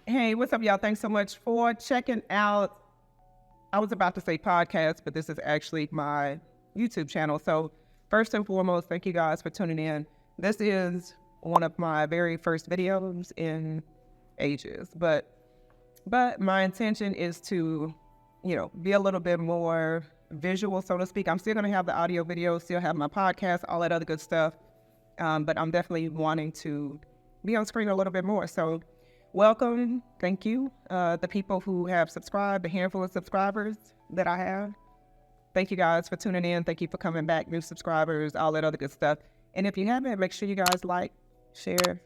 Hey, what's up, y'all? Thanks so much for checking out. I was about to say podcast, but this is actually my YouTube channel. So first and foremost, thank you guys for tuning in. This is one of my very first videos in ages, but my intention is to, be a little bit more visual, so to speak. I'm still going to have the audio video, still have my podcast, all that other good stuff. But I'm definitely wanting to be on screen a little bit more. So welcome. Thank you. The people who have subscribed, the handful of subscribers that I have. Thank you guys for tuning in. Thank you for coming back, new subscribers, all that other good stuff. And if you haven't, make sure you guys like, share,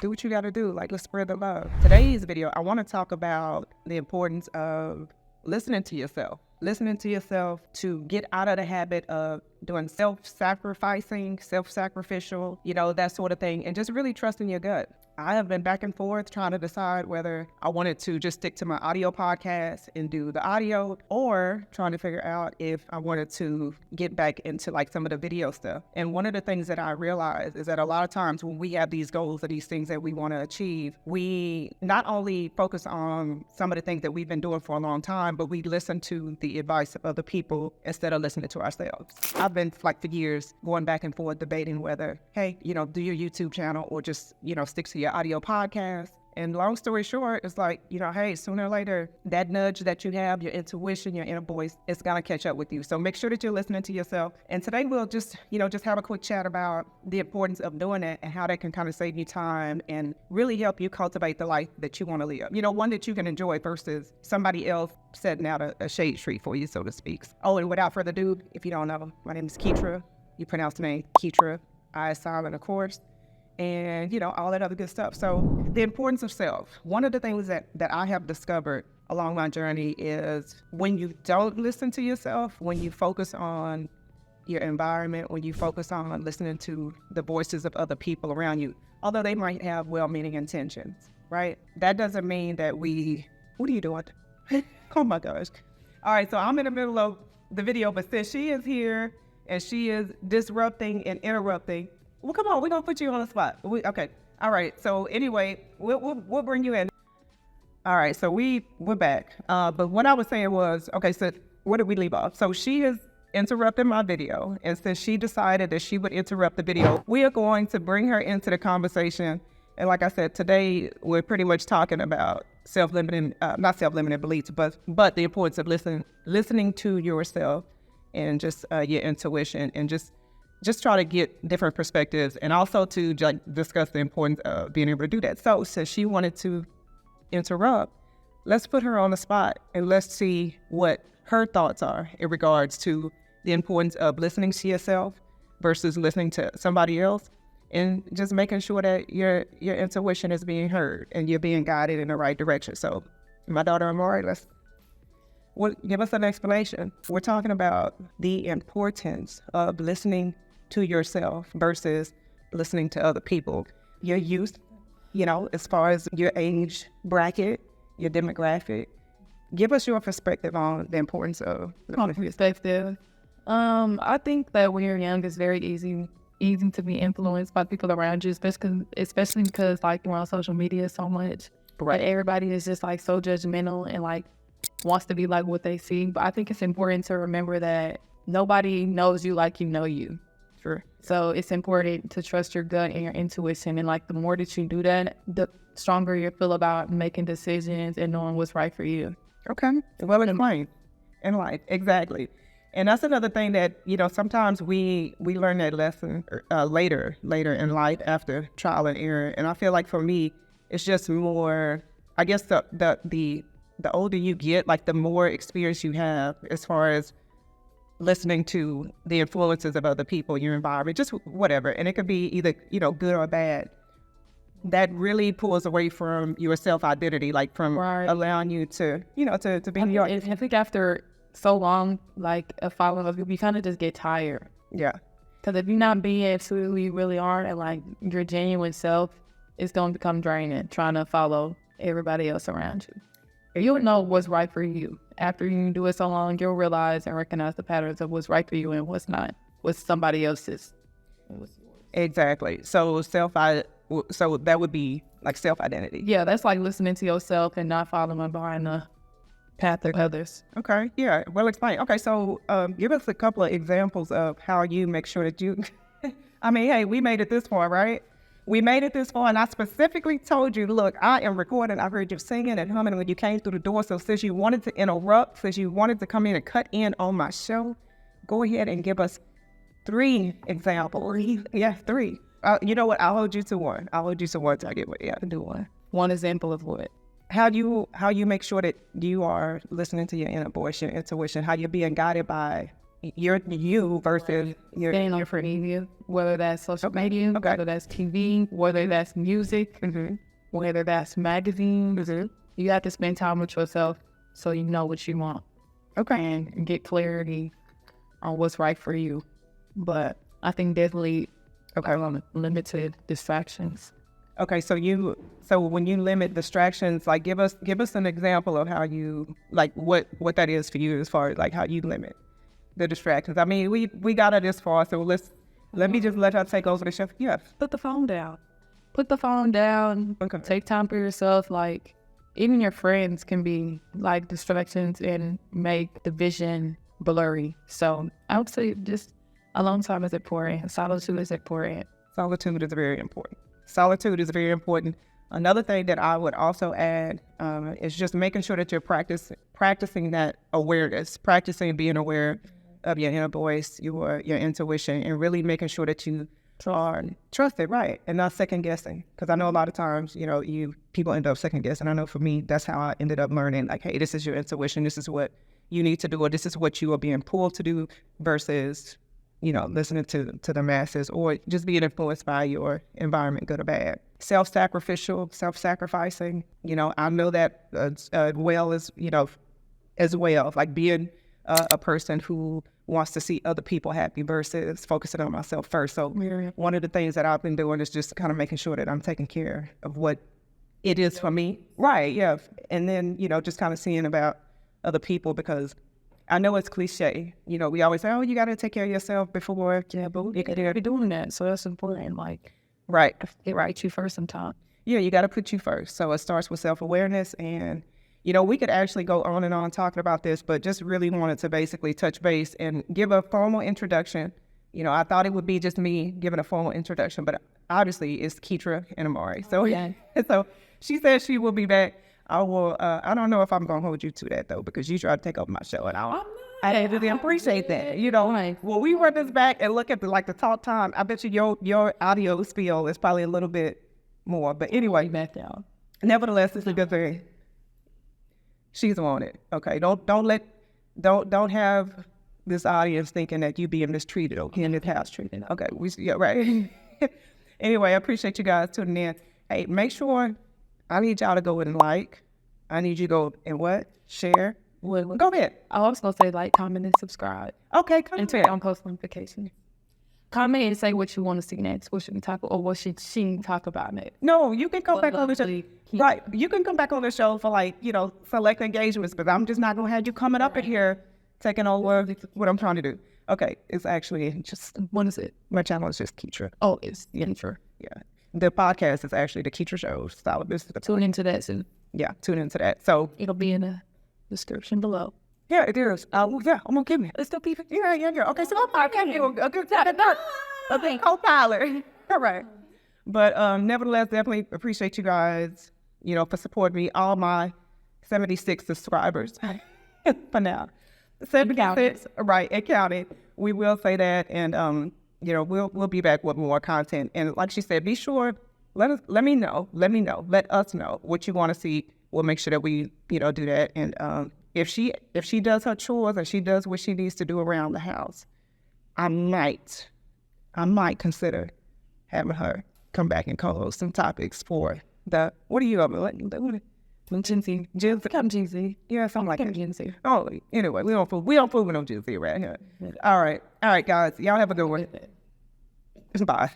do what you got to do. Like, let's spread the love. Today's video, I want to talk about the importance of listening to yourself. Listening to yourself to get out of the habit of doing self-sacrificing, self-sacrificial, that sort of thing, and just really trusting your gut. I have been back and forth trying to decide whether I wanted to just stick to my audio podcast and do the audio, or trying to figure out if I wanted to get back into like some of the video stuff. And one of the things that I realized is that a lot of times when we have these goals or these things that we want to achieve, we not only focus on some of the things that we've been doing for a long time, but we listen to the advice of other people instead of listening to ourselves. I've been like for years going back and forth debating whether, hey, do your YouTube channel or just, stick to your audio podcast. And long story short, it's like, hey, sooner or later, that nudge that you have, your intuition, your inner voice, it's going to catch up with you. So make sure that you're listening to yourself. And today we'll just have a quick chat about the importance of doing it and how that can kind of save you time and really help you cultivate the life that you want to live. One that you can enjoy versus somebody else setting out a shade tree for you, so to speak. Oh, and without further ado, if you don't know, my name is Keitra. You pronounce the name Keitra. I is silent, of course. And, all that other good stuff. So the importance of self. One of the things that I have discovered along my journey is when you don't listen to yourself, when you focus on your environment, when you focus on listening to the voices of other people around you, although they might have well-meaning intentions, right? That doesn't mean that what are you doing? Oh my gosh. All right, so I'm in the middle of the video, but since she is here and she is disrupting and interrupting, well, come on, we're going to put you on the spot. Okay. All right. So anyway, we'll bring you in. All right. So we're back. But what I was saying was, okay, so where did we leave off? So she has interrupted my video. And since she decided that she would interrupt the video, we are going to bring her into the conversation. And like I said, today we're pretty much talking about not self-limiting beliefs, but the importance of listening to yourself and just your intuition and just try to get different perspectives, and also to discuss the importance of being able to do that. So since she wanted to interrupt, let's put her on the spot and let's see what her thoughts are in regards to the importance of listening to yourself versus listening to somebody else, and just making sure that your intuition is being heard and you're being guided in the right direction. So my daughter Amari, give us an explanation. We're talking about the importance of listening to yourself versus listening to other people. Your youth, as far as your age bracket, your demographic. Give us your perspective on the importance of perspective. I think that when you're young, it's very easy to be influenced by people around you, especially because like we're on social media so much. Right. And everybody is just like so judgmental and like wants to be like what they see. But I think it's important to remember that nobody knows you like you know you. Sure. So it's important to trust your gut and your intuition. And like the more that you do that, the stronger you feel about making decisions and knowing what's right for you. Okay. Well explained. In life. Exactly. And that's another thing that, sometimes we learn that lesson later in life after trial and error. And I feel like for me, it's just more, I guess the older you get, like the more experience you have as far as listening to the influences of other people, your environment, just whatever. And it could be either, good or bad. That really pulls away from your self-identity, like from allowing you to, to be your... I think after so long, like a following of you, you kind of just get tired. Yeah. Because if you're not being who you really are and like your genuine self, it's going to become draining trying to follow everybody else around you. You'll know what's right for you. After you do it so long, you'll realize and recognize the patterns of what's right for you and what's not, what's somebody else's. Exactly. So that would be like self-identity. Yeah, that's like listening to yourself and not following behind the path of others. Okay, yeah, well explained. Okay, so give us a couple of examples of how you make sure that you, I mean, hey, we made it this far, right? We made it this far, and I specifically told you, look, I am recording. I heard you singing and humming when you came through the door, so since you wanted to interrupt, since you wanted to come in and cut in on my show, go ahead and give us 3 examples. Yeah, 3. You know what? I'll hold you to one. I'll hold you to one till I get what. Yeah, Do one. One example of what? How you make sure that you are listening to your inner voice, your intuition, how you're being guided by you versus your Staying on for media, whether that's social media, Okay. whether that's TV, whether that's music, whether that's magazines. You have to spend time with yourself so you know what you want. Okay. And get clarity on what's right for you. But I think definitely limited distractions. Okay, so when you limit distractions, like give us an example of how you like what that is for you as far as like how you limit the distractions. I mean, we got it this far, so let me just let her take over the show. Yeah. Put the phone down. Put the phone down. Okay. Take time for yourself. Like, even your friends can be like distractions and make the vision blurry. So I would say just alone time is important. Solitude is important. Solitude is very important. Solitude is very important. Another thing that I would also add is just making sure that you're practicing that awareness, practicing being aware of your inner voice, your intuition, and really making sure that you are trusted, right, and not second guessing. Because I know a lot of times, people end up second guessing. I know for me, that's how I ended up learning. Like, hey, this is your intuition. This is what you need to do, or this is what you are being pulled to do, versus listening to the masses or just being influenced by your environment, good or bad. Self-sacrificing. I know that as well, like being a person who wants to see other people happy versus focusing on myself first. So one of the things that I've been doing is just kind of making sure that I'm taking care of what it is for me. Right, yeah. And then, just kind of seeing about other people, because I know it's cliche. We always say, oh, you got to take care of yourself before. Yeah, but we could be doing that. So that's important. Like, right. Get right you first sometimes. Yeah, you got to put you first. So it starts with self-awareness. And, we could actually go on and on talking about this, but just really wanted to basically touch base and give a formal introduction. I thought it would be just me giving a formal introduction, but obviously it's Keitra and Amari. So, so she said she will be back. I will. I don't know if I'm gonna hold you to that though, because you tried to take over my show, and I really appreciate that. Well, we run this back and look at the talk time. I bet you your audio spiel is probably a little bit more, but anyway, back down. Nevertheless, it's a good thing. She's on it. Okay, don't have this audience thinking that you being mistreated or in this house treated. Okay, right. Anyway, I appreciate you guys tuning in. Hey, make sure. I need y'all to go and like. I need you to go and what? Share. Go ahead. I was going to say like, comment, and subscribe. Okay, come and turn on post notifications. Comment and say what you want to see next. What should we talk about, or what should she talk about next? No, you can come back on the show. Right. You can come back on the show for select engagements, but I'm just not going to have you coming up in here taking over what I'm trying to do. Okay, it's actually just... What is it? My channel is just Keitra. Oh, it's Keitra. Yeah. The podcast is actually the Keitra Show. Tune into that soon. Yeah, tune into that. So it'll be in the description below. Yeah, it is. Yeah, I'm gonna give me. It's still people. Yeah. Okay, so I'm gonna a good co-pilot. All right. But nevertheless, definitely appreciate you guys. For supporting me. All my 76 subscribers for now. 76, right? It counted. We will say that, and we'll be back with more content. And like she said, be sure, let us know what you want to see. We'll make sure that we, do that. And if she does her chores and she does what she needs to do around the house, I might consider having her come back and co-host some topics for what are you up with? Gen Z. Come Gen Z. Yeah, something like that. Gen Z. Oh, anyway, we don't fool with no Gen Z right here. All right, guys. Y'all have a good one. Bye.